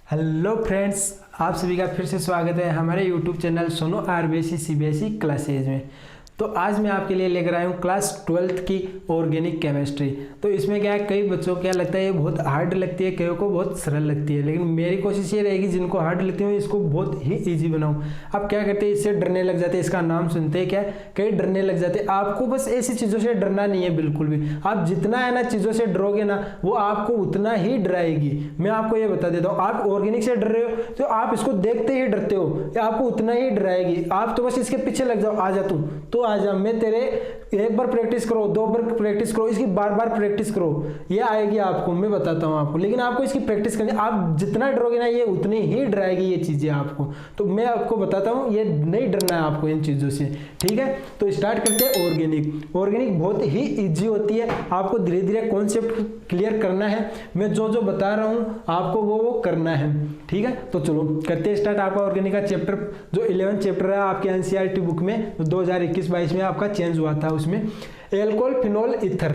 Hello friends, आप सभी का फिर से स्वागत है हमारे YouTube channel Sonu RBSE CBSE classes में। तो आज मैं आपके लिए लेकर आया हूँ क्लास 12th की ऑर्गेनिक केमिस्ट्री। तो इसमें क्या है, कई बच्चों को क्या लगता है ये बहुत हार्ड लगती है, कईयों को बहुत सरल लगती है, लेकिन मेरी कोशिश ये रहेगी जिनको हार्ड लगती है इसको बहुत ही ईजी बनाऊँ। अब क्या करते हैं, इससे डरने लग जाते हैं, इसका नाम सुनते हैं क्या कई डरने लग जाते हैं। आपको बस ऐसी चीज़ों से डरना नहीं है बिल्कुल भी। आप जितना है ना चीज़ों से डरोगे ना वो आपको उतना ही डराएगी। मैं आपको ये बता देता हूँ, आप ऑर्गेनिक से डर रहे हो तो आप इसको देखते ही डरते हो, आपको उतना ही डराएगी। आप तो बस इसके पीछे लग जाओ, आ जा तू आ जा, मैं तेरे एक बार प्रैक्टिस करो, दो बार प्रैक्टिस करो, इसकी बार बार प्रैक्टिस करो, ये आएगी आपको, मैं बताता हूँ आपको। लेकिन आपको इसकी प्रैक्टिस करनी, आप जितना डरोगे ना ये उतनी ही डराएगी ये चीज़ें आपको। तो मैं आपको बताता हूँ ये नहीं डरना है आपको इन चीज़ों से, ठीक है। तो स्टार्ट करते हैं ऑर्गेनिक। ऑर्गेनिक बहुत ही ईजी होती है, आपको धीरे धीरे कॉन्सेप्ट क्लियर करना है। मैं जो जो बता रहा हूँ आपको वो करना है, ठीक है। तो चलो करते हैं स्टार्ट। आपका ऑर्गेनिक का चैप्टर जो 11 चैप्टर है आपके एनसीईआरटी बुक में 2021-22 में आपका चेंज हुआ था, उसमें एल्कोहल फिनोल ईथर,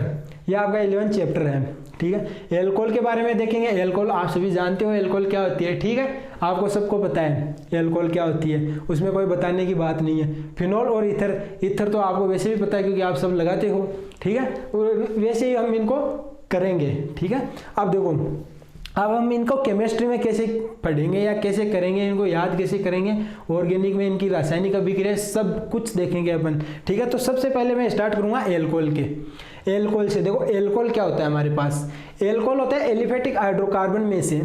ये आपका 11 चैप्टर है, ठीक है। एल्कोहल के बारे में देखेंगे। एल्कोहल आप सभी जानते हो एल्कोहल क्या होती है, ठीक है, आपको सबको पता है एल्कोहल क्या होती है, उसमें कोई बताने की बात नहीं है। फिनोल और ईथर, ईथर तो आपको वैसे भी पता है क्योंकि आप सब लगाते हो, ठीक है, वैसे ही हम इनको करेंगे, ठीक है। अब देखो, अब हम इनको केमिस्ट्री में कैसे पढ़ेंगे या कैसे करेंगे, इनको याद कैसे करेंगे, ऑर्गेनिक में इनकी रासायनिक अभिक्रिया सब कुछ देखेंगे अपन, ठीक है। तो सबसे पहले मैं स्टार्ट करूंगा एल्कोहल के। एल्कोहल से देखो, एल्कोहल क्या होता है हमारे पास, एल्कोहल होता है एलिफेटिक हाइड्रोकार्बन में से,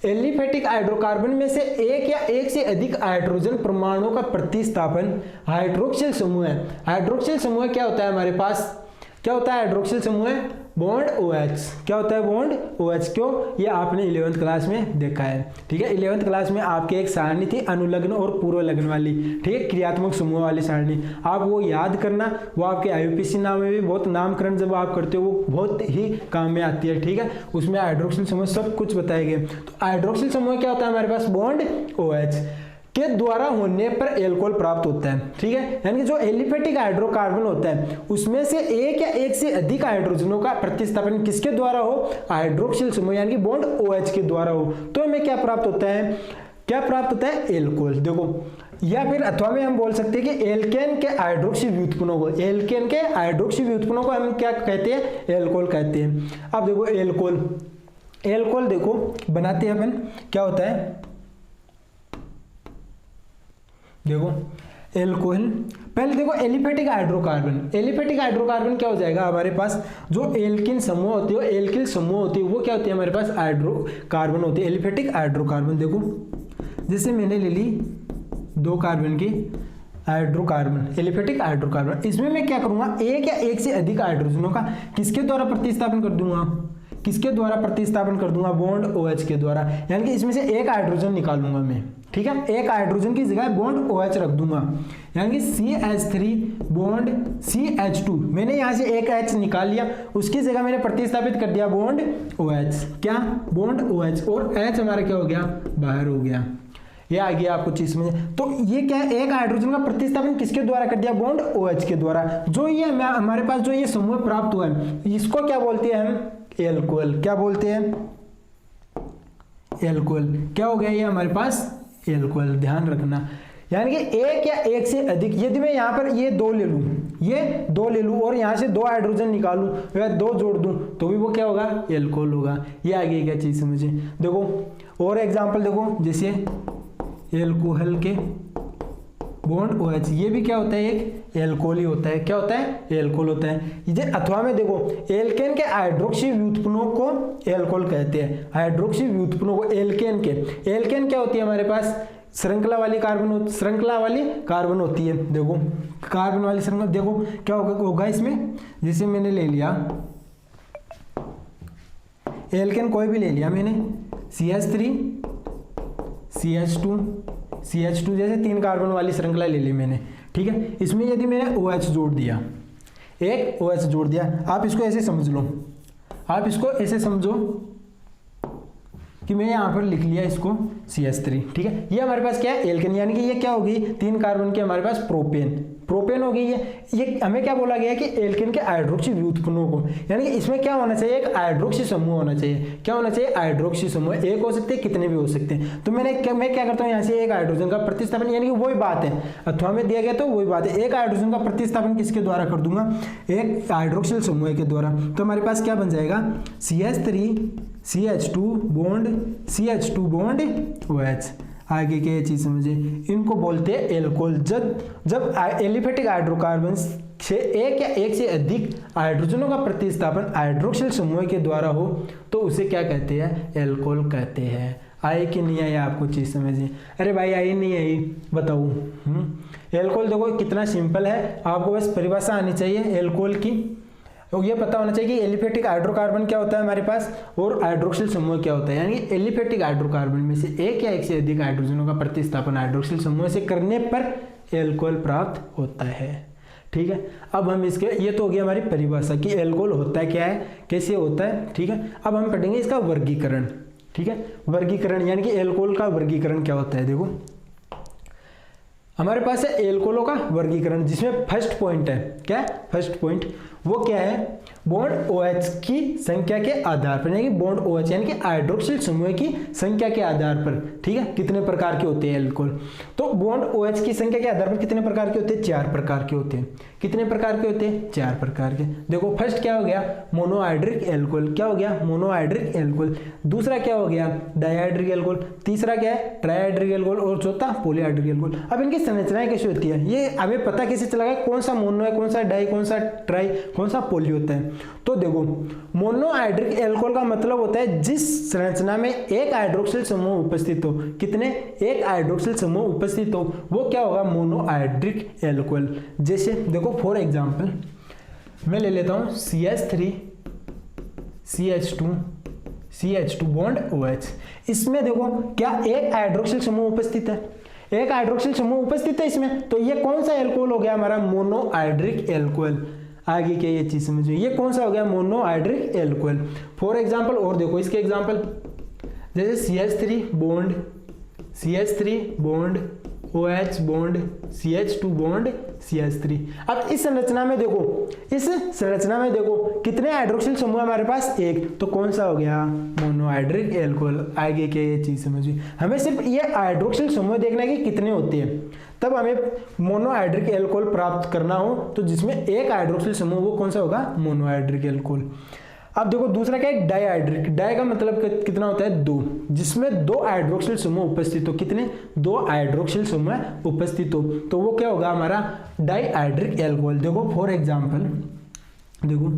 एलिफेटिक हाइड्रोकार्बन में से एक या एक से अधिक हाइड्रोजन परमाणुओं का प्रतिस्थापन हाइड्रोक्सिल समूह है। हाइड्रोक्सिल समूह क्या होता है हमारे पास, क्या होता है हाइड्रोक्सिल समूह है बॉन्ड OH। क्या होता है बॉन्ड OH, क्यों, ये आपने 11th क्लास में देखा है, ठीक है। 11th क्लास में आपके एक सारणी थी अनुलग्न और पूर्वलग्न वाली, ठीक है, क्रियात्मक समूह वाली सारणी, आप वो याद करना। वो आपके IUPAC नाम में भी बहुत नामकरण जब आप करते हो वो बहुत ही काम में आती है, ठीक है। उसमें हाइड्रोक्सिल समूह सब कुछ बताए गए। तो हाइड्रोक्सिल समूह क्या होता है हमारे पास, बॉन्ड OH के द्वारा होने पर एल्कोहल प्राप्त होता है, ठीक है। यानी कि जो एलिफेटिक हाइड्रोकार्बन होता है उसमें से एक या एक से अधिक हाइड्रोजनों का प्रतिस्थापन किसके द्वारा हो, हाइड्रोक्सिल समूह यानी कि बॉन्ड OH के द्वारा हो, तो हमें क्या प्राप्त होता है, क्या प्राप्त होता है, एल्कोहल। देखो, या फिर अथवा में हम बोल सकते हैं कि एल्केन के हाइड्रोक्सी व्युत्पन्नों को, एल्केन के हाइड्रोक्सी व्युत्पन्नों को हम क्या कहते हैं, एल्कोहल कहते हैं। अब देखो एल्कोहल, एल्कोहल देखो बनाते हैं अपन, क्या होता है, देखो एल्कोहल, पहले देखो एलिफेटिक हाइड्रोकार्बन, एलिफेटिक हाइड्रोकार्बन क्या हो जाएगा हमारे पास, जो एल्किन समूह होती है, एल्किल समूह होती है, वो क्या होती है हमारे पास, हाइड्रोकार्बन होती है, एलिफेटिक हाइड्रोकार्बन। देखो जैसे मैंने ले ली 2 कार्बन की हाइड्रोकार्बन, एलिफेटिक हाइड्रोकार्बन, इसमें मैं क्या करूंगा, एक या एक से अधिक हाइड्रोजनों का किसके द्वारा प्रतिस्थापन कर दूंगा, किसके द्वारा प्रतिस्थापन कर दूंगा, बॉन्ड OH के द्वारा। यानी कि इसमें से एक हाइड्रोजन निकालूंगा मैं, ठीक है, एक हाइड्रोजन की जगह बॉन्ड OH रख दूंगा, यानी कि CH3 बॉन्ड CH2, मैंने यहां से एक H निकाल लिया, उसकी जगह मैंने प्रतिस्थापित कर दिया बॉन्ड OH, क्या, बॉन्ड OH, और H हमारा क्या हो गया, बाहर हो गया। ये आ गया आपको चीज समझ। तो ये क्या है, एक हाइड्रोजन का प्रतिस्थापन किसके द्वारा कर दिया, बॉन्ड OH के द्वारा। जो ये हमारे पास जो ये समूह प्राप्त हुआ है इसको क्या बोलते हैं हम, एल्कोहल। क्या बोलते हैं, एल्कोहल। क्या हो गया ये हमारे पास, एल्कोहल, ध्यान रखना। यानी कि एक या एक से अधिक, यदि मैं यहाँ पर ये 2 ले लूं, ये 2 ले लूं और यहाँ से 2 हाइड्रोजन निकालूं या 2 जोड़ दूं तो भी वो क्या होगा, एल्कोहल होगा। ये आगे क्या चीज समझे। देखो और एग्जांपल देखो, जैसे एल्कोहल के बॉन्ड OH, ये भी क्या होता है, एक एल्कोहल ही होता है। क्या होता है, एल्कोहल होता है। ये अथवा में देखो एल्केन के हाइड्रोक्सी व्युत्पन्नों को एल्कोहल कहते हैं, हाइड्रोक्सी व्युत्पन्नों को एल्केन के। एल्केन क्या होती है हमारे पास, श्रृंखला वाली कार्बन, श्रृंखला वाली कार्बन होती है। देखो कार्बन वाली श्रृंखला, देखो क्या होगा इसमें, जैसे मैंने ले लिया एल्केन, कोई भी ले लिया मैंने, CH3 CH2 CH2 जैसे 3 कार्बन वाली श्रृंखला ले ली मैंने, ठीक है। इसमें यदि मैंने OH जोड़ दिया, एक OH जोड़ दिया, आप इसको ऐसे समझ लो, आप इसको ऐसे समझो कि मैं यहाँ पर लिख लिया इसको CH3, ठीक है। ये हमारे पास क्या है, एल्केन, यानी कि ये क्या होगी, 3 कार्बन की हमारे पास प्रोपेन, प्रोपेन हो गई है। ये हमें क्या बोला गया है कि एल्केन के हाइड्रोक्सी व्युत्पन्नों को, यानी कि इसमें क्या होना चाहिए, एक हाइड्रोक्सी समूह होना चाहिए। क्या होना चाहिए, हाइड्रोक्सी समूह। एक हो सकते हैं, कितने भी हो सकते हैं। तो मैं क्या करता हूँ, यहाँ से एक हाइड्रोजन का प्रतिस्थापन, यानी कि वही बात है, अथवा में दिया गया तो वही बात है, एक हाइड्रोजन का प्रतिस्थापन किसके द्वारा कर दूंगा, एक हाइड्रोक्सिल समूह के द्वारा। तो हमारे पास क्या बन जाएगा, CH3 CH2 bond CH2 bond OH। आगे के ये चीज समझिए, इनको बोलते हैं एल्कोहल। जब एलिफेटिक हाइड्रोकार्बन से एक या एक से अधिक हाइड्रोजनों का प्रतिस्थापन हाइड्रोक्सिल समूह के द्वारा हो तो उसे क्या कहते हैं, एल्कोहल कहते हैं। आए कि नहीं आए आपको चीज समझिए। अरे भाई आई नहीं आई बताओ। एल्कोहल देखो कितना सिंपल है, आपको बस परिभाषा आनी चाहिए एल्कोहल की, तो ये पता होना चाहिए कि एलिफेटिक हाइड्रोकार्बन क्या होता है हमारे पास और हाइड्रोक्सिल समूह क्या होता है। यानी एलिफेटिक हाइड्रोकार्बन में से एक या एक से अधिक हाइड्रोजनों का प्रतिस्थापन हाइड्रोक्सिल समूह से करने पर एल्कोहल प्राप्त होता है। ठीक है, अब हम इसके, ये तो हो गया हमारी परिभाषा कि एल्कोहल होता है क्या है, कैसे होता है। ठीक है, अब हम पढ़ेंगे इसका वर्गीकरण। ठीक है, वर्गीकरण यानी कि एल्कोहल का वर्गीकरण क्या होता है। देखो हमारे पास है एल्कोहलों का वर्गीकरण, जिसमें फर्स्ट पॉइंट है, क्या फर्स्ट पॉइंट, वो क्या है, बॉन्ड OH की संख्या के आधार पर, यानी कि बॉन्ड OH यानी कि हाइड्रोक्सिल समूह की संख्या के आधार पर। ठीक है, कितने प्रकार के होते हैं एल्कोहल, तो बॉन्ड OH की संख्या के आधार पर कितने प्रकार के होते हैं, 4 प्रकार के होते हैं। कितने प्रकार के होते हैं, 4 प्रकार के। देखो फर्स्ट क्या हो गया, मोनोहाइड्रिक एल्कोहल। क्या हो गया, मोनोहाइड्रिक एल्कोहल। दूसरा क्या हो गया, डाइहाइड्रिक एल्कोहल। तीसरा क्या है, ट्राइहाइड्रिक एल्कोहल। और चौथा पॉलीहाइड्रिक एल्कोहल। अब इनकी संरचनाएं कैसे होती है, ये हमें पता कैसे चलेगा कौन सा मोनो है, कौन सा डाई, कौन सा ट्राई, कौन सा पॉली होता है। तो देखो मोनोहाइड्रिक एल्कोहल का मतलब होता है जिस संरचना में एक हाइड्रोक्सिल समूह उपस्थित हो, कितने, एक हाइड्रोक्सिल समूह उपस्थित हो, वो क्या होगा, मोनोहाइड्रिक एल्कोहल। जैसे देखो फॉर एग्जांपल मैं ले लेता हूं CH3 CH2 बॉन्ड OH। इसमें देखो क्या एक हाइड्रोक्सिल समूह उपस्थित है, एक हाइड्रोक्सिल समूह उपस्थित है इसमें, तो ये कौन सा एल्कोहल हो गया हमारा, मोनोहाइड्रिक एल्कोहल। आगे क्या ये चीज समझिए, ये कौन सा हो गया, मोनोहाइड्रिक एल्कोहल। फॉर एग्जांपल और देखो इसके एग्जांपल, जैसे CH3 bond OH bond CH2 bond CH3। अब इस संरचना में देखो, इस संरचना में देखो कितने हाइड्रोक्सिल समूह हमारे पास, एक, तो कौन सा हो गया, मोनोहाइड्रिक एल्कोहल। आगे क्या ये चीज समझिए, हमें सिर्फ ये हाइड्रोक्सिल समूह देखना है कि कितने होते हैं, तब हमें मोनोहाइड्रिक एल्कोहल प्राप्त करना हो तो जिसमें एक हाइड्रोक्सिल समूह, वो कौन सा होगा, मोनोहाइड्रिक एल्कोहल। अब देखो दूसरा क्या है, डाइहाइड्रिक। डाई का मतलब कितना होता है, 2, जिसमें 2 हाइड्रोक्सिल समूह उपस्थित हो, कितने, 2 हाइड्रोक्सिल समूह उपस्थित हो, तो वो क्या होगा हमारा, डाइहाइड्रिक एल्कोहल। देखो फॉर एग्जांपल देखो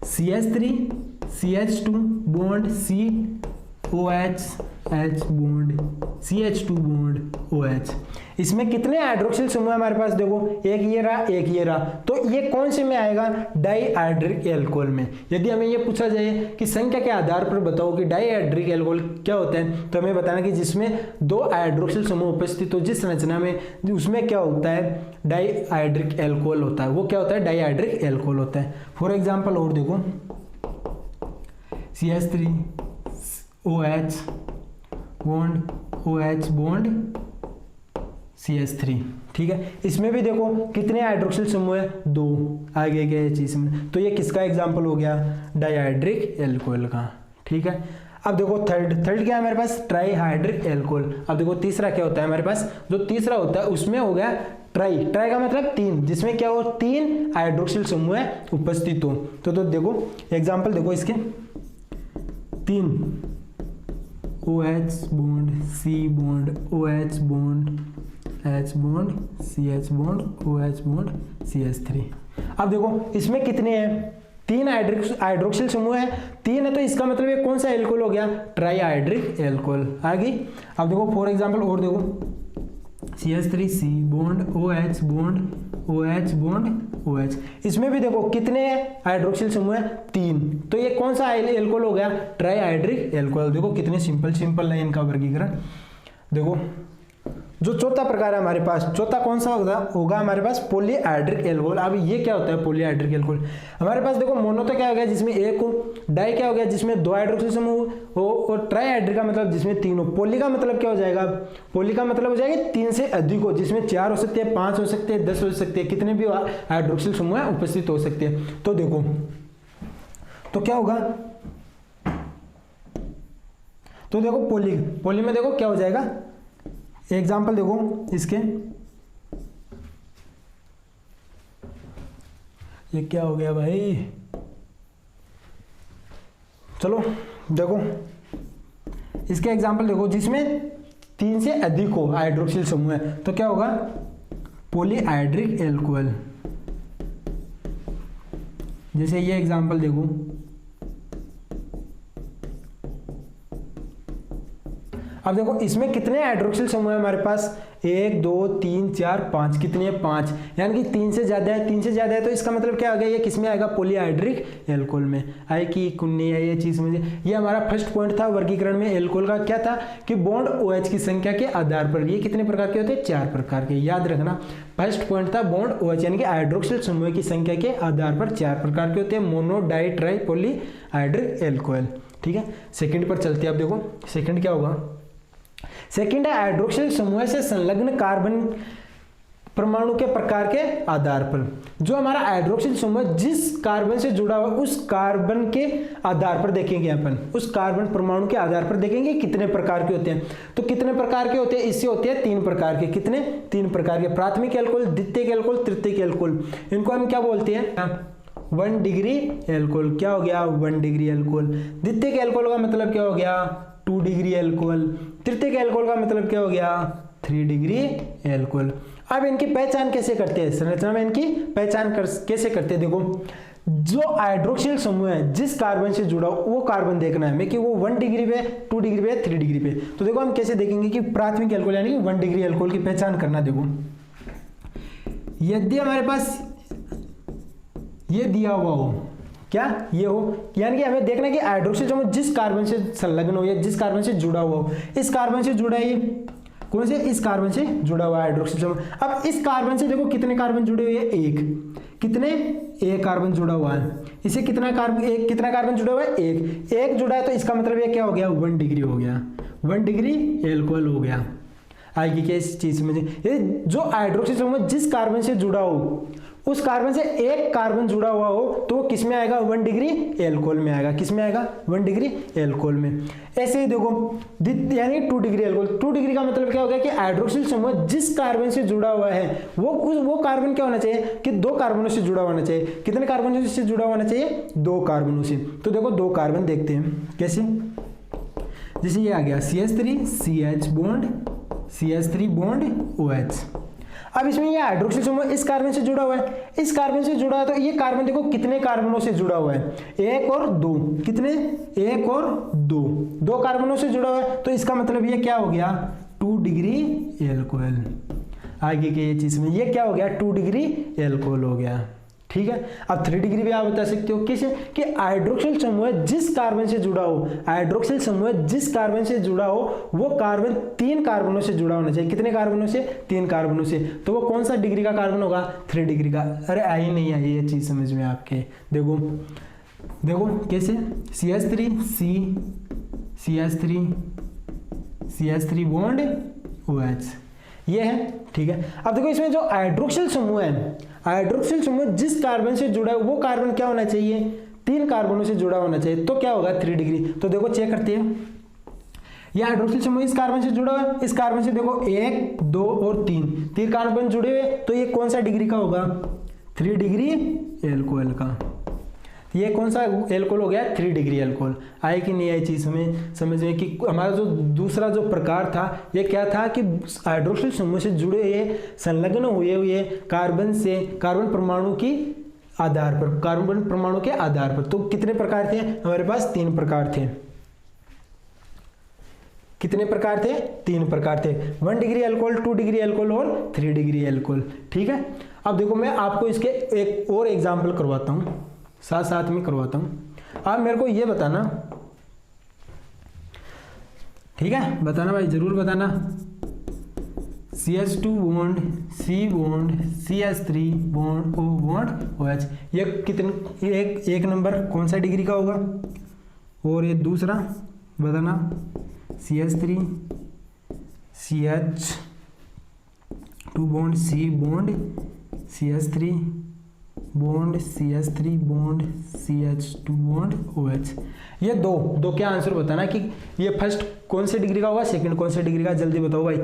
CH3 CH2 bond COH bond CH2 bond OH। इसमें कितने हाइड्रोक्सिल समूह हमारे पास, देखो एक ये रहा, एक ये रहा, तो ये कौन से में आएगा, डाइहाइड्रिक एल्कोहल में। यदि हमें ये पूछा जाए कि संख्या के आधार पर बताओ कि डाइहाइड्रिक एल्कोहल क्या होता है, तो हमें बताना कि जिसमें 2 हाइड्रोक्सिल समूह उपस्थित हो जिस संरचना में, उसमें क्या होता है, डाइहाइड्रिक एल्कोहल होता है। वो क्या होता है, डाइहाइड्रिक एल्कोहल होता है। फॉर एग्जाम्पल और देखो CH3 OH बॉन्ड CH3। ठीक है, इसमें भी देखो कितने हाइड्रोक्सिल समूह है, 2। आगे क्या चीज में, तो ये किसका एग्जांपल हो गया, डाइहाइड्रिक एल्कोहल का। ठीक है, अब देखो थर्ड क्या है हमारे पास, ट्राइहाइड्रिक एल्कोहल। अब देखो तीसरा क्या होता है हमारे पास, जो तीसरा होता है उसमें हो गया ट्राई का मतलब 3, जिसमें क्या हो, 3 हाइड्रोक्सिल समूह उपस्थित हो। तो देखो एग्जाम्पल देखो इसके, 3 OH bond C bond OH bond H bond CH bond OH bond CH3। अब देखो इसमें कितने हैं, 3 हाइड्रोक्सिल समूह है, 3 है, तो इसका मतलब ये कौन सा एल्कोहल हो गया, ट्राइहाइड्रिक एल्कोहल। आगे अब देखो फॉर एग्जांपल और देखो CH3C bond OH bond OH। इसमें भी देखो कितने हाइड्रोक्सिल समूह है, 3, तो ये कौन सा एल्कोहल हो गया, ट्राइहाइड्रिक एल्कोहल। देखो कितने सिंपल है इनका वर्गीकरण। देखो जो चौथा प्रकार है हमारे पास, चौथा कौन सा होगा हमारे पास, पॉलीहाइड्रिक एल्कोहल। अब ये क्या होता है पॉलीहाइड्रिक एल्कोहल? हमारे पास देखो मोनो तो क्या हो गया जिसमें एक हो, डाई क्या हो गया जिसमें दो हाइड्रोक्सिल समूह हो, और ट्राईहाइड्रिक का मतलब जिसमें तीन हो। पॉली का मतलब क्या हो जाएगा, पॉली का मतलब हो जाएगा तीन से अधिक हो, जिसमें 4 हो सकते हैं, 5 हो सकते हैं, 10 हो सकते हैं, कितने भी हाइड्रोक्सिल समूह उपस्थित हो सकते हैं। तो देखो तो क्या होगा, तो देखो पॉली में देखो क्या हो जाएगा, एग्जाम्पल देखो इसके, ये क्या हो गया भाई, चलो देखो इसके एग्जाम्पल देखो जिसमें 3 से अधिक हो हाइड्रोक्सिल समूह है, तो क्या होगा, पॉलीहाइड्रिक एल्कोहल। जैसे ये एग्जाम्पल देखो, अब देखो इसमें कितने हाइड्रोक्सिल समूह है हमारे पास, 1 2 3 4 5, कितनी है 5, यानी कि 3 से ज्यादा है, 3 से ज्यादा है, तो इसका मतलब क्या आ गया, ये किसमें आएगा, पॉलीहाइड्रिक एल्कोहल में। आए कि कुन्नी है ये चीज मुझे, ये हमारा फर्स्ट पॉइंट था वर्गीकरण में एल्कोहल का, क्या था कि बॉन्ड OH की संख्या के आधार पर ये कितने प्रकार के होते हैं, 4 प्रकार के, याद रखना। फर्स्ट पॉइंट था बॉन्ड OH यानी कि हाइड्रोक्सिल समूह की संख्या के आधार पर 4 प्रकार के होते हैं, mono di tri polyhydric alcohol. ठीक है, सेकंड पर चलते हैं। अब देखो सेकंड क्या होगा, सेकंड है हाइड्रोक्सिल समूह से संलग्न कार्बन परमाणु के प्रकार के आधार पर। जो हमारा हाइड्रोक्सिल समूह जिस कार्बन से जुड़ा हुआ उस कार्बन के आधार पर देखेंगे अपन, उस कार्बन परमाणु के आधार पर देखेंगे कितने प्रकार के होते हैं। तो कितने प्रकार के होते हैं, इससे होते हैं 3 प्रकार के, कितने 3 प्रकार के, प्राथमिक एल्कोहल, द्वितीयक एल्कोहल, तृतीयक एल्कोहल। इनको हम क्या बोलते हैं, 1 डिग्री एल्कोहल। क्या हो गया, 1 डिग्री एल्कोहल। द्वितीयक एल्कोहल का मतलब क्या हो गया, 2 डिग्री एल्कोहल। तृतीयक एल्कोहल का मतलब क्या हो गया, 3 डिग्री एल्कोहल। अब इनकी पहचान कैसे करते हैं, संरचना में इनकी पहचान कैसे करते हैं, देखो जो हाइड्रोक्सिल समूह है जिस कार्बन से जुड़ा वो कार्बन देखना है हमें कि वो 1 डिग्री पे, 2 डिग्री पे, 3 डिग्री पे। तो देखो हम कैसे देखेंगे कि प्राथमिक एल्कोहल यानी 1 डिग्री एल्कोहल की पहचान करना। देखो यदि हमारे पास ये दिया हुआ हो, क्या ये हो, यानी कि हमें देखना है कि हाइड्रोक्सिल समूह जिस कार्बन से संलग्न हो या जिस कार्बन से जुड़ा हुआ हो, इस कार्बन से जुड़ा है, ये कौन से, इस कार्बन से जुड़ा हुआ हाइड्रोक्सिल समूह। अब इस कार्बन से देखो कितने कार्बन जुड़े हुए हैं, एक, कितने, एक कार्बन जुड़ा हुआ है। इसे कितना कार्बन, एक, कितना कार्बन जुड़ा हुआ है, एक जुड़ा है, तो इसका मतलब ये क्या हो गया, 1 डिग्री हो गया, 1 डिग्री एल्कोहल हो गया। आएगी क्या इस चीज में, ये जो हाइड्रोक्सिल समूह जिस कार्बन से जुड़ा हो उस कार्बन से एक कार्बन जुड़ा हुआ हो तो वो किस में आएगा, 1 डिग्री एल्कोहल में आएगा। किस में आएगा, 1 डिग्री एल्कोहल में। ऐसे ही देखो यानी 2 डिग्री एल्कोहल। 2 डिग्री का मतलब क्या होगा कि हाइड्रोक्सिल समूह जिस कार्बन से जुड़ा हुआ है वो कार्बन क्या होना चाहिए कि 2 कार्बनों से जुड़ा होना चाहिए। कितने कार्बनों से जुड़ा होना चाहिए, 2 कार्बनों से। तो देखो 2 कार्बन देखते हैं कैसे, जैसे ये आ गया CH3 CH bond CH3 bond OH। अब इसमें ये हाइड्रोक्सिल समूह इस कार्बन से जुड़ा हुआ है, इस कार्बन से जुड़ा है, तो ये कार्बन देखो कितने कार्बनों से जुड़ा हुआ है, 1 और 2, कितने, 1 और 2 कार्बनों से जुड़ा हुआ है। तो इसका मतलब ये क्या हो गया, 2 डिग्री एल्कोहल। आगे के ये चीज में ये क्या हो गया, 2 डिग्री एल्कोहल हो गया। ठीक है, अब 3 डिग्री भी आप बता सकते हो किसे, कि हाइड्रोक्सिल समूह जिस कार्बन से जुड़ा हो, हाइड्रोक्सिल समूह जिस कार्बन से जुड़ा हो वो कार्बन 3 कार्बनों से जुड़ा होना चाहिए। कितने कार्बनों से, 3 कार्बनों से। तो वो कौन सा डिग्री का कार्बन होगा, 3 डिग्री का। अरे आई नहीं आई ये चीज समझ में आपके, देखो कैसे, CH3 बॉन्ड OH ये है। ठीक है, अब देखो इसमें जो हाइड्रोक्सिल समूह है, हाइड्रोक्सिल समूह जिस कार्बन से जुड़ा है वो कार्बन क्या होना चाहिए, 3 कार्बनों से जुड़ा होना चाहिए। तो क्या होगा, 3 डिग्री। तो देखो चेक करते हैं, ये हाइड्रोक्सिल समूह इस कार्बन से जुड़ा हुआ है, इस कार्बन से देखो 1 2 और 3 कार्बन जुड़े हुए, तो ये कौन सा डिग्री का होगा, 3 डिग्री एल्कोहल का। ये कौन सा एल्कोहल हो गया, 3 डिग्री एल्कोहल। आई कि नहीं आई चीज हमें समझ में, कि हमारा जो दूसरा जो प्रकार था ये क्या था कि हाइड्रोक्सिल समूह से जुड़े हुए संलग्न हुए कार्बन से, कार्बन परमाणु की आधार पर, कार्बन परमाणु के आधार पर। तो कितने प्रकार थे हमारे पास, 3 प्रकार थे। कितने प्रकार थे, 3 प्रकार थे, 1 डिग्री एल्कोहल, 2 डिग्री एल्कोहल और 3 डिग्री एल्कोहल। ठीक है, अब देखो मैं आपको इसके एक और एग्जाम्पल करवाता हूं, साथ में करवाता हूं। आप मेरे को ये बताना, ठीक है, बताना भाई, जरूर बताना। CH2 bond C bond CH3 bond O bond OH। ये कितने एक नंबर कौन सा डिग्री का होगा, और ये दूसरा बताना CH3 CH2 bond C bond CH3 bond CH3 bond CH2 bond OH। ये दो क्या आंसर बताना कि ये फर्स्ट कौन से डिग्री का होगा, सेकंड कौन से डिग्री का, जल्दी बताओ भाई।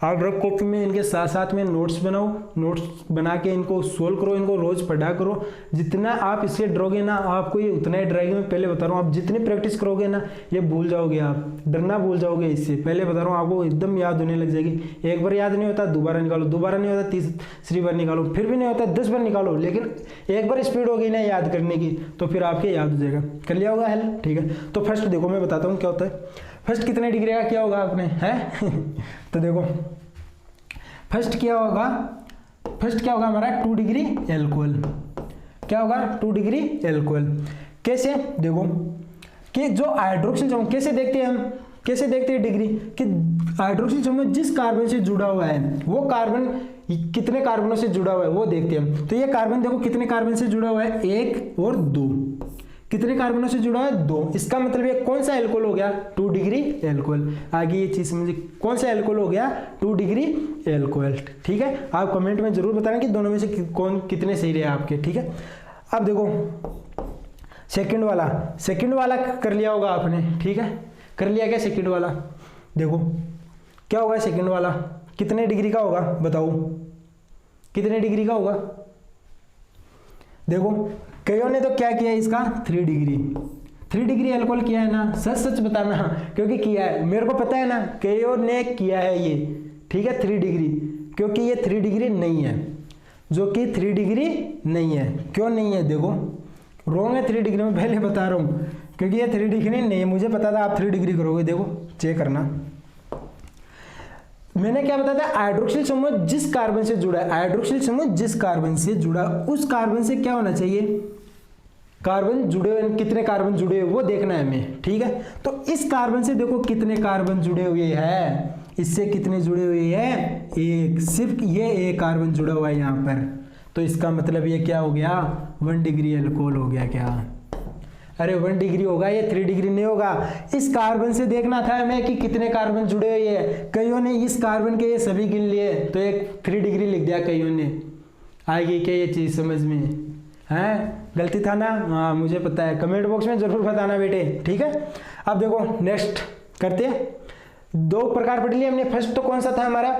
आप रफ कॉपी में इनके साथ साथ में नोट्स बनाओ, नोट्स बना के इनको सोल्व करो, इनको रोज पढ़ा करो। जितना आप इससे डरोगे ना, आपको ये उतना ही डराएगा। मैं पहले बता रहा हूँ, आप जितनी प्रैक्टिस करोगे ना, ये भूल जाओगे, आप डरना भूल जाओगे इससे। पहले बता रहा हूँ, आपको एकदम याद होने लग जाएगी। एक बार याद नहीं होता दोबारा निकालो, दोबारा नहीं होता तीसरी बार निकालो, फिर भी नहीं होता 10 बार निकालो, लेकिन एक बार स्पीड हो गई ना याद करने की, तो फिर आपके याद हो जाएगा। कर लिया होगा हेल्प, ठीक है। तो फर्स्ट देखो मैं बताता हूँ क्या होता है। फर्स्ट कितने डिग्री का क्या होगा आपने है तो देखो फर्स्ट क्या होगा, फर्स्ट क्या होगा हमारा 2 डिग्री एल्कोहल। क्या होगा 2 डिग्री एल्कोहल। कैसे देखो कि जो हाइड्रोक्सिल समूह कैसे देखते हैं हम, कैसे देखते हैं डिग्री, कि हाइड्रोक्सिल समूह जिस कार्बन से जुड़ा हुआ है वो कार्बन कितने कार्बनों से जुड़ा हुआ है वो देखते हैं हम। तो ये कार्बन देखो कितने कार्बन से जुड़ा हुआ है, 1 और 2। कितने कार्बनों से जुड़ा है 2। इसका मतलब ये कौन सा एल्कोहल हो गया, 2 डिग्री एल्कोहल। आगे ये चीज समझिए, कौन सा एल्कोहल हो गया, 2 डिग्री एल्कोहल। ठीक है, आप कमेंट में जरूर बताना कि दोनों में से कौन कितने सही रहे आपके। ठीक है, अब देखो सेकंड वाला कर लिया होगा आपने। ठीक है, कर लिया क्या सेकंड वाला। देखो क्या होगा सेकंड वाला, कितने डिग्री का होगा बताओ, कितने डिग्री का होगा। देखो कईयों ने तो क्या किया इसका 3 डिग्री एल्कोहल किया है ना, सच बताना क्योंकि किया है, मेरे को पता है ना कईयों ने किया है ये। ठीक है 3 डिग्री, क्योंकि ये 3 डिग्री नहीं है, जो कि 3 डिग्री नहीं है। क्यों नहीं है, देखो रॉन्ग है 3 डिग्री में, पहले बता रहा हूँ, क्योंकि ये 3 डिग्री नहीं है। मुझे पता था आप 3 डिग्री करोगे, देखो चेक करना। मैंने क्या बताया था, हाइड्रोक्सिल समूह जिस कार्बन से जुड़ा है, हाइड्रोक्सिल समूह जिस कार्बन से जुड़ा, उस कार्बन से क्या होना चाहिए, कार्बन जुड़े हुए, कितने कार्बन जुड़े हुए वो देखना है हमें। ठीक है, तो इस कार्बन से देखो कितने कार्बन जुड़े हुए हैं, इससे कितने जुड़े हुए हैं, 1, सिर्फ ये एक कार्बन जुड़ा हुआ है यहाँ पर। तो इसका मतलब ये क्या हो गया, 1 डिग्री एल्कोहल हो गया। क्या, अरे 1 डिग्री होगा, ये 3 डिग्री नहीं होगा। इस कार्बन से देखना था हमें कि कितने कार्बन जुड़े हुए हैं। कईयों ने इस कार्बन के ये सभी गिन लिए, तो एक 3 डिग्री लिख दिया कईयों ने। आएगी क्या ये चीज़ समझ में है, गलती था ना, हाँ मुझे पता है, कमेंट बॉक्स में जरूर बताना बेटे। ठीक है, अब देखो नेक्स्ट करते हैं। 2 प्रकार पढ़ लिए हमने। फर्स्ट तो कौन सा था हमारा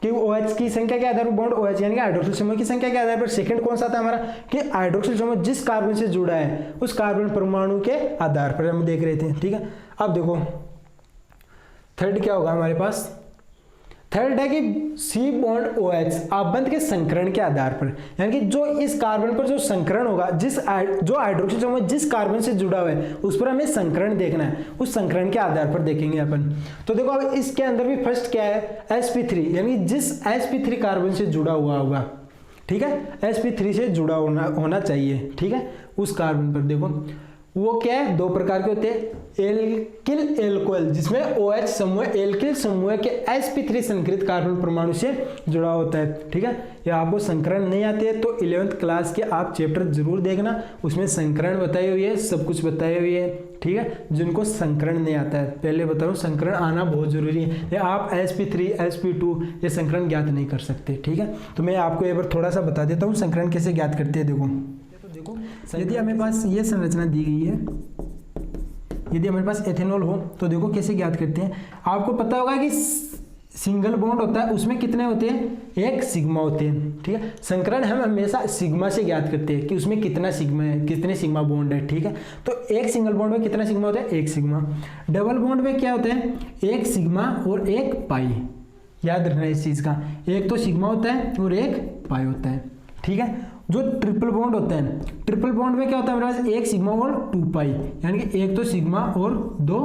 कि OH की संख्या के आधार पर बॉन्ड OH यानी कि हाइड्रोक्सिल समूह की संख्या के आधार पर। सेकंड कौन सा था हमारा कि हाइड्रोक्सिल समूह जिस कार्बन से जुड़ा है उस कार्बन परमाणु के आधार पर हम देख रहे थे। ठीक है, अब देखो थर्ड क्या होगा हमारे पास, थर्ड है कि C बॉन्ड OH आबंध के संकरण के आधार पर, यानी कि जो इस कार्बन पर जो संकरण होगा, जो हाइड्रोक्सिल समूह जिस कार्बन से जुड़ा हुआ है उस पर हमें संकरण देखना है, उस संकरण के आधार पर देखेंगे अपन। तो देखो अब इसके अंदर भी फर्स्ट क्या है, sp3 यानी जिस sp3 कार्बन से जुड़ा हुआ होगा। ठीक है, sp3 से जुड़ा होना चाहिए। ठीक है, उस कार्बन पर देखो वो क्या है, 2 प्रकार के होते हैं। एल्किल एल्कोहल जिसमें OH समूह एल्किल समूह के sp3 संकरित कार्बन परमाणु से जुड़ा होता है। ठीक है, या आपको संकरण नहीं आते तो 11th क्लास के आप चैप्टर जरूर देखना, उसमें संकरण बताई हुई है, सब कुछ बताई हुई है। ठीक है, जिनको संकरण नहीं आता है, पहले बता रहा हूँ संकरण आना बहुत जरूरी है, या आप sp3 sp2 ये संकरण ज्ञात नहीं कर सकते। ठीक है, तो मैं आपको एक बार थोड़ा सा बता देता हूँ संकरण कैसे ज्ञात करते हैं। देखो यदि हमारे पास ये संरचना दी गई है, यदि हमारे पास एथेनॉल हो तो देखो कैसे ज्ञात करते हैं। आपको पता होगा कि सिंगल बॉन्ड होता है, उसमें कितने होते हैं, 1 सिग्मा होते हैं। ठीक है, संकरण हम हमेशा सिग्मा से ज्ञात करते हैं कि उसमें कितना सिग्मा है, कितने सिग्मा बॉन्ड है। ठीक है, तो एक सिंगल बॉन्ड में कितना सिग्मा होता है, 1 सिग्मा। डबल बॉन्ड में क्या होता है, 1 सिग्मा और 1 पाई। याद रखना इस चीज का, एक तो सिग्मा होता है और 1 पाई होता है। ठीक है, जो ट्रिपल बॉन्ड होता है, ट्रिपल बॉन्ड में क्या होता है हमारे पास, 1 सिग्मा और 2 पाई, यानी कि एक तो सिग्मा और 2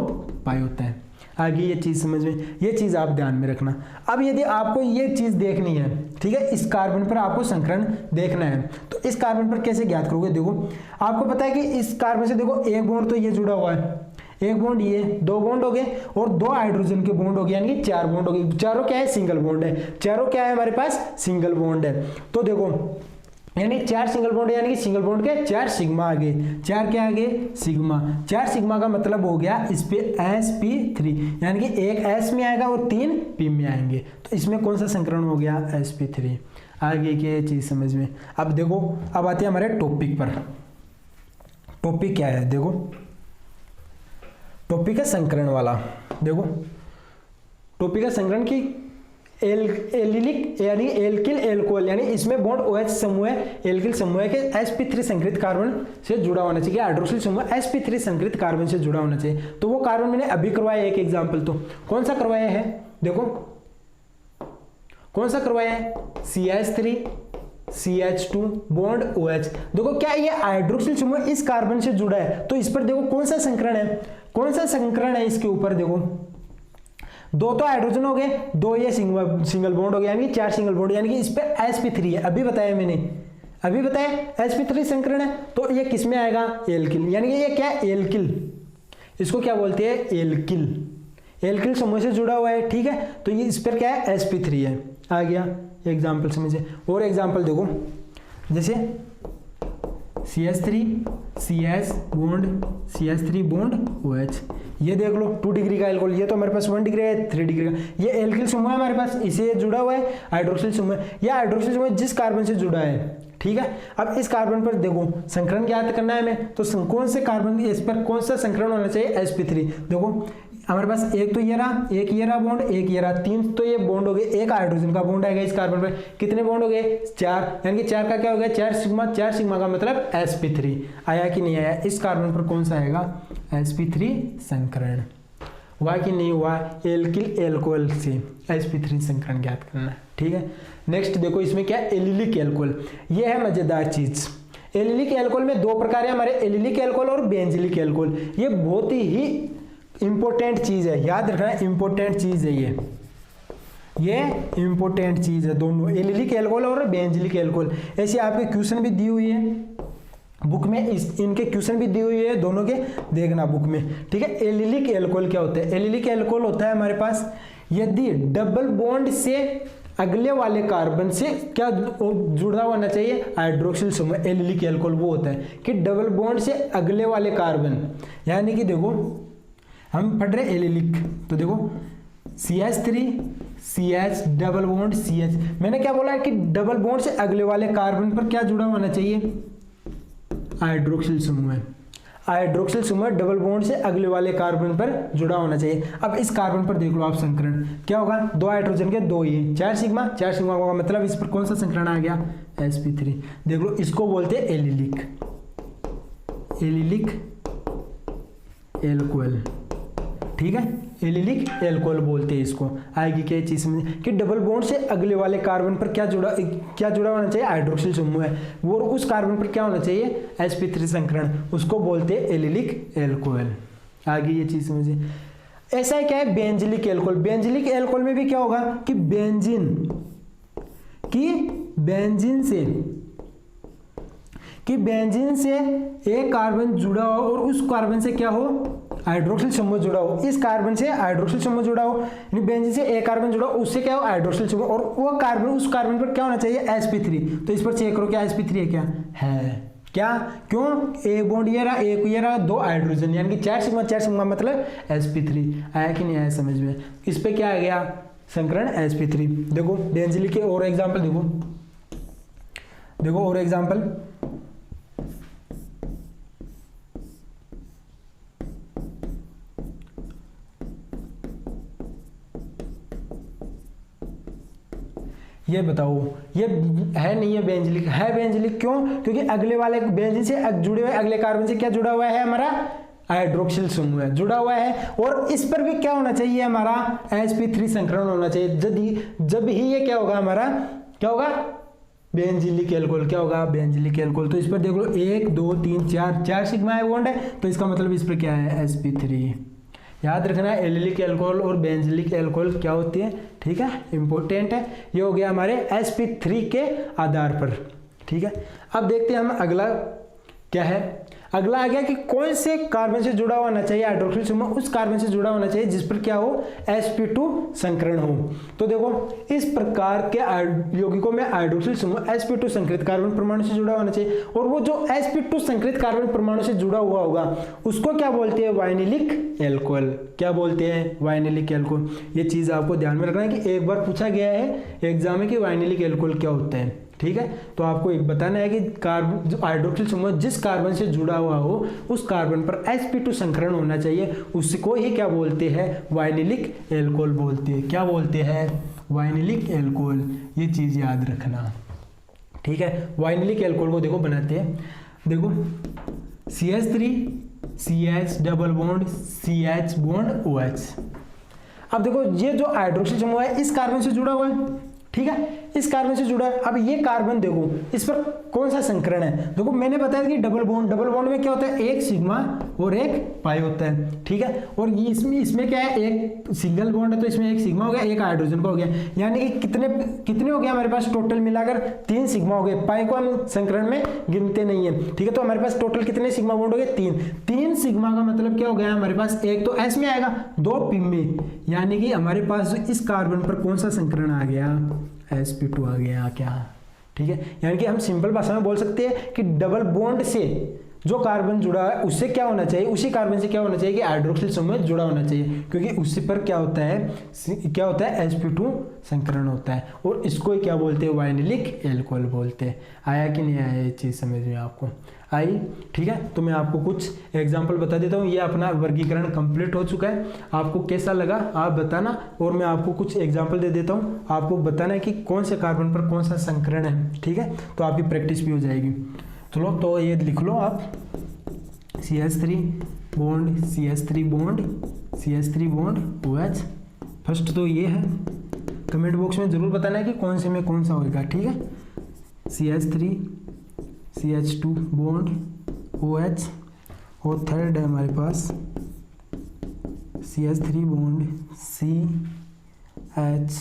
पाई होता है। आगे ये चीज समझ में, ये चीज आप ध्यान में रखना। अब यदि आपको ये चीज देखनी है, ठीक है, इस कार्बन पर आपको संकरण देखना है, तो इस कार्बन पर कैसे ज्ञात करोगे। देखो आपको पता है कि इस कार्बन से देखो 1 बॉन्ड तो ये जुड़ा हुआ है, एक बॉन्ड ये, दो बॉन्ड हो गए और दो हाइड्रोजन के बॉन्ड हो गए, यानी कि 4 बॉन्ड हो गए। चारों क्या है? सिंगल बॉन्ड है। चारों क्या है हमारे पास? सिंगल बॉन्ड है। तो देखो यानी 4 सिंगल बॉन्ड, यानी कि सिंगल बॉन्ड के 4 सिग्मा आ गए। 4 क्या आ गए? सिग्मा। 4 सिग्मा का मतलब हो गया इस पे sp3, यानी कि एक s में आएगा और 3 p में आएंगे। तो इसमें कौन सा संकरण हो गया? sp3। आगे की ये चीज समझ में। अब देखो, अब आते हैं हमारे टॉपिक पर। टॉपिक क्या है? देखो टॉपिक है संकरण वाला। देखो टॉपिक है संकरण की एलिलिक यानी एल्किल एल्कोहल, यानी इसमें बॉन्ड OH समूह है, एल्किल समूह है कि sp3 संकरित कार्बन से जुड़ा होना चाहिए। हाइड्रोक्सिल समूह sp3 संकरित कार्बन से जुड़ा होना चाहिए। तो वो कार्बन मैंने अभी करवाया एक एग्जांपल। तो कौन सा करवाया है? देखो कौन सा करवाया है? CH3 CH2 bond OH। देखो क्या ये हाइड्रोक्सिल समूह इस कार्बन से जुड़ा है, तो इस पर देखो कौन सा संकरण है? कौन सा संकरण है इसके ऊपर? देखो दो तो हाइड्रोजन हो गए, दो ये सिंगल बॉन्ड हो गया, यानी कि 4 सिंगल बॉन्ड, यानी कि इस पे sp3 है। अभी बताया मैंने, अभी बताया sp3 संकरण है। तो ये किस में आएगा? एल्किल, यानी कि ये क्या है? एल्किल। इसको क्या बोलते हैं? एल्किल। एल्किल समूह से जुड़ा हुआ है, ठीक है। तो ये इस पर क्या है? sp3 है। आ गया एग्जाम्पल समझे। और एग्जाम्पल देखो, जैसे CH3 CH bond CH3 bond OH, ये देख लो 2 डिग्री का एल्कोहल, ये तो हमारे पास 1 डिग्री है, 3 डिग्री का। ये एल्किल समूह है हमारे पास, इसे जुड़ा हुआ है हाइड्रोक्सिल समूह। यह हाइड्रोक्सिल समूह जिस कार्बन से जुड़ा है, ठीक है। अब इस कार्बन पर देखो संकरण ज्ञात करना है हमें, तो कौन से कार्बन इस पर कौन सा संकरण होना चाहिए? sp3। देखो हमारे पास एक तो ये रहा, एक ये रहा बॉन्ड, एक ये रहा, 3 तो ये बॉन्ड हो गए। एक हाइड्रोजन का बॉन्ड आएगा इस कार्बन पर, कितने बॉन्ड हो गए? 4, यानी कि 4 का क्या हो गया? 4 सिग्मा। 4 सिग्मा का मतलब sp3 आया कि नहीं आया? इस कार्बन पर कौन सा आएगा? sp3 संकरण। हुआ कि नहीं हुआ? एल्किल एल्कोहल से sp3 संकरण ज्ञात करना, ठीक है। नेक्स्ट देखो इसमें क्या है? Allylic alcohol. ये है मजेदार चीज। एलिलिक एल्कोहल में 2 प्रकार है हमारे, एलिलिक एल्कोहल और बेंजिलिक एल्कोहल। ये बहुत ही इंपॉर्टेंट चीज है, याद रखना, इंपॉर्टेंट चीज है ये इंपॉर्टेंट चीज है दोनों, एलिलिक एल्कोहल और बेंजिलिक एल्कोहल। ऐसे आपके क्वेश्चन भी दी हुई है बुक में, इनके क्वेश्चन भी दी हुई है दोनों के, देखना बुक में, ठीक है। एलिलिक एल्कोहल क्या होता है? एलिलिक एल्कोहल होता है हमारे पास यदि डबल बॉन्ड से अगले वाले कार्बन से क्या जुड़ा होना चाहिए? हाइड्रोक्सिल समूह। एलिलिक एल्कोहल वो होता है कि डबल बॉन्ड से अगले वाले कार्बन, यानी कि देखो हम पढ़ रहे एलिलिक, तो देखो CH3 CH double bond CH, मैंने क्या बोला कि डबल बॉन्ड से अगले वाले कार्बन पर क्या जुड़ा होना चाहिए? हाइड्रोक्सिल समूह है। हाइड्रोक्सिल समूह डबल बॉन्ड से अगले वाले कार्बन पर जुड़ा होना चाहिए। अब इस कार्बन पर देख लो आप संकरण क्या होगा? 2 हाइड्रोजन के 2 ये 4 सिग्मा। 4 सिग्मा का मतलब इस पर कौन सा संकरण आ गया? sp3। देख लो इसको बोलते हैं एलिलिक, एलिलिक एल्कोहल, ठीक है। एलिलिक एल्कोहल बोलते हैं इसको। आएगी क्या चीज में कि डबल बॉन्ड से अगले वाले कार्बन पर क्या जुड़ा होना चाहिए? हाइड्रोक्सिल समूह है वो, उस कार्बन पर क्या होना चाहिए? sp3 संकरण, उसको बोलते हैं एलिलिक एल्कोहल। आगे ये चीज समझिए। ऐसा है क्या है? Benzylic alcohol. बेंजिलिक एल्कोहल में भी क्या होगा कि बेंजीन से एक कार्बन जुड़ा हो और उस कार्बन से क्या हो? हाइड्रोक्सिल समूह जुड़ा हो। इस कार्बन से हाइड्रोक्सिल समूह जुड़ा हो, यानी बेंजीन से एक कार्बन जुड़ा हो, उससे क्या हो? हाइड्रोक्सिल समूह, और वो कार्बन उस कार्बन पर क्या होना चाहिए? sp3। तो इस पर चेक करो क्या sp3 है? क्या है? क्या? क्यों? एक बॉन्ड ये रहा, एक ये रहा, 2 हाइड्रोजन, यानी कि 4 सिग्मा मतलब sp3। आया कि नहीं आया समझ में? इस पे क्या आ गया? संकरण sp3। देखो बेंजिलिक के और एग्जाम्पल देखो और एग्जाम्पल। ये बताओ, ये है नहीं है बेंजिलिक? है बेंजिलिक। क्यों? क्योंकि अगले वाले बेंजीन से जुड़े हुए अगले कार्बन से क्या जुड़ा हुआ है? हमारा हाइड्रोक्सिल समूह है, जुड़ा हुआ है। और इस पर भी क्या होना चाहिए? हमारा sp3 संकरण होना चाहिए। जब ही ये क्या होगा? हमारा क्या होगा? Benzylic alcohol. क्या होगा? Benzylic alcohol. तो इस पर देख लो 1 2 3 4 सिग्मा है बॉन्ड है, तो इसका मतलब इस पर क्या है? sp3। याद रखना एलिलिक एल्कोहल और बेंजिलिक एल्कोहल क्या होती है, ठीक है, इंपॉर्टेंट है। ये हो गया हमारे sp3 के आधार पर, ठीक है। अब देखते हैं हम अगला क्या है। अगला आ गया कि कौन से कार्बन से जुड़ा होना चाहिए हाइड्रोक्सिल समूह, उस कार्बन से जुड़ा होना चाहिए जिस पर क्या हो, sp2 संकरण हो। तो देखो इस प्रकार के यौगिकों में हाइड्रोक्सिल समूह sp2 संकरित कार्बन परमाणु से जुड़ा होना चाहिए, और वो जो sp2 संकरित कार्बन परमाणु से जुड़ा हुआ होगा उसको क्या बोलते हैं, वाइनिलिक एल्कोहल। क्या बोलते हैं, वाइनिलिक एल्कोहल। ये चीज आपको ध्यान में रखना है कि एक बार पूछा गया है एग्जाम में कि वाइनिलिक एल्कोहल क्या होता है, ठीक है। तो आपको एक बताना है कि कार्बन जो हाइड्रोक्सिल समूह जिस कार्बन से जुड़ा हुआ हो उस कार्बन पर sp2 संकरण होना चाहिए, उसको ही क्या बोलते हैं, वाइनिलिक एल्कोहल बोलते हैं। क्या बोलते हैं, वाइनिलिक एल्कोहल। ये चीज याद रखना, ठीक है। वाइनिलिक एल्कोहल को देखो बनाते हैं, देखो CH3 CH double bond CH bond OH। अब देखो ये जो हाइड्रोक्सिल समूह है इस कार्बन से जुड़ा हुआ है, ठीक है, इस कार्बन से जुड़ा है। अब ये कार्बन देखो इस पर कौन सा संकरण है, देखो मैंने बताया कि डबल बॉन्ड में क्या होता है, एक सिग्मा और एक पाई होता है, ठीक है। और ये इसमें क्या है, एक सिंगल बॉन्ड है तो इसमें एक सिग्मा हो गया, एक हाइड्रोजन का हो गया, यानी कि कितने हो गया हमारे पास, टोटल मिलाकर 3 सिग्मा हो गए। पाई को हम संकरण में गिनते नहीं है, ठीक है। तो हमारे पास टोटल कितने सिग्मा बॉन्ड हो गए, 3 सिग्मा का मतलब क्या हो गया हमारे पास, एक तो S में आएगा, 2 P में, यानी कि हमारे पास जो इस कार्बन पर कौन सा संकरण आ गया, sp2 आ गया क्या, ठीक है। यानी कि हम सिंपल भाषा में बोल सकते हैं कि डबल बॉन्ड से जो कार्बन जुड़ा है उससे क्या होना चाहिए, उसी कार्बन से क्या होना चाहिए कि हाइड्रोक्सिल समूह जुड़ा होना चाहिए, क्योंकि उससे पर क्या होता है sp2 संकरण होता है, और इसको क्या बोलते हैं, वाइनिलिक एल्कोहल बोलते हैं। आया कि नहीं आया ये चीज़ समझ में आपको आई, ठीक है। तो मैं आपको कुछ एग्जाम्पल बता देता हूँ, ये अपना वर्गीकरण कंप्लीट हो चुका है। आपको कैसा लगा आप बताना, और मैं आपको कुछ एग्जाम्पल दे देता हूँ, आपको बताना है कि कौन से कार्बन पर कौन सा संकरण है, ठीक है। तो आपकी प्रैक्टिस भी हो जाएगी। चलो तो ये लिख लो आप, CH3 bond CH3 bond CH3 bond OH। First तो ये है, कमेंट बॉक्स में जरूर बताना है कि कौन से में कौन सा होगा, ठीक है। CH3 CH2 बॉन्ड OH, और थर्ड है हमारे पास CH3 bond CH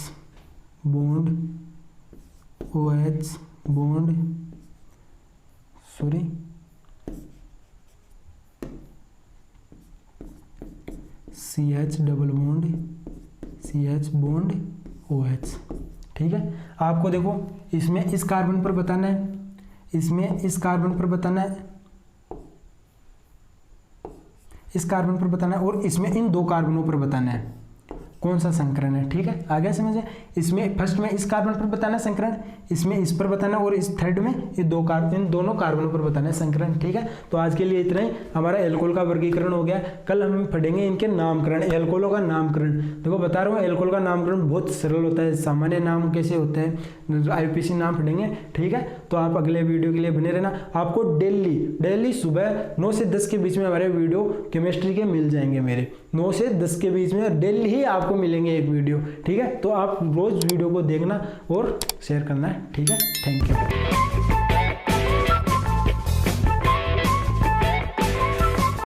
bond OH bond CH double bond CH bond OH, ठीक है। आपको देखो इसमें इस कार्बन पर बताना है, इसमें इस कार्बन पर बताना है, इस कार्बन पर बताना है, और इसमें इन 2 कार्बनों पर बताना है कौन सा संकरण है, ठीक है। आगे समझे, इसमें फर्स्ट में इस कार्बन पर बताना है संकरण, इसमें इस पर बताना, और इस थर्ड में इन दोनों कार्बनों पर बताना है संकरण, ठीक है। तो आज के लिए इतना ही, हमारा एल्कोहल का वर्गीकरण हो गया। कल हम पढ़ेंगे इनके नामकरण, एल्कोहलों का नामकरण। देखो बता रहा हूँ एल्कोहल का नामकरण बहुत सरल होता है, सामान्य नाम कैसे होते हैं, IUPAC नाम पढ़ेंगे, ठीक है। तो आप अगले वीडियो के लिए बने रहना। आपको डेली सुबह 9 से 10 के बीच में हमारे वीडियो केमिस्ट्री के मिल जाएंगे, मेरे 9 से 10 के बीच में डेली ही आपको मिलेंगे एक वीडियो, ठीक है। तो आप रोज वीडियो को देखना और शेयर करना है, ठीक है। Thank you.